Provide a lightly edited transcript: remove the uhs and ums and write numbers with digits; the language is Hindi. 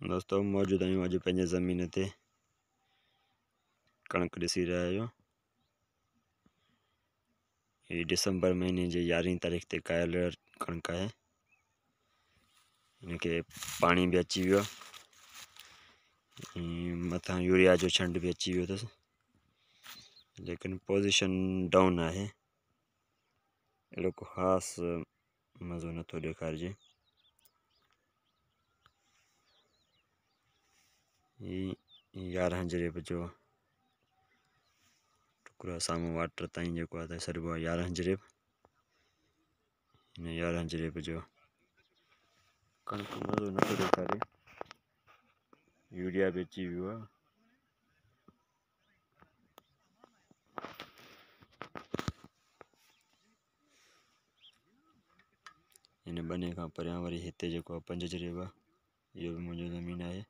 दोस्तों मौजूद आहियूं अॼु पंहिंजे ज़मीन ते कणिक ॾिसी रहिया आहियो। हीअ डिसंबर महीने जी 11 तारीख़ ते कायल कणिक आहे। हिनखे पाणी भी अची वियो आहे, मथां यूरिया जो छंड भी अची वियो अथसि, लेकिन पोज़ीशन डाउन आहे। अहिड़ो को ख़ासि मज़ो नथो ॾेखारिजे। ही 11 जरेब जो टुकड़ो साम्हूं वाटर ताईं जेको आहे सॾिबो आहे 11 जरेब। हिन 11 जरेब जो कणिक मज़ो नथो ॾेखारे। यूरिया भी अची वियो आहे। हिन बने खां परियां वरी हिते जेको आहे 5 जरेब, इहो भी मुंहिंजो ज़मीन आहे।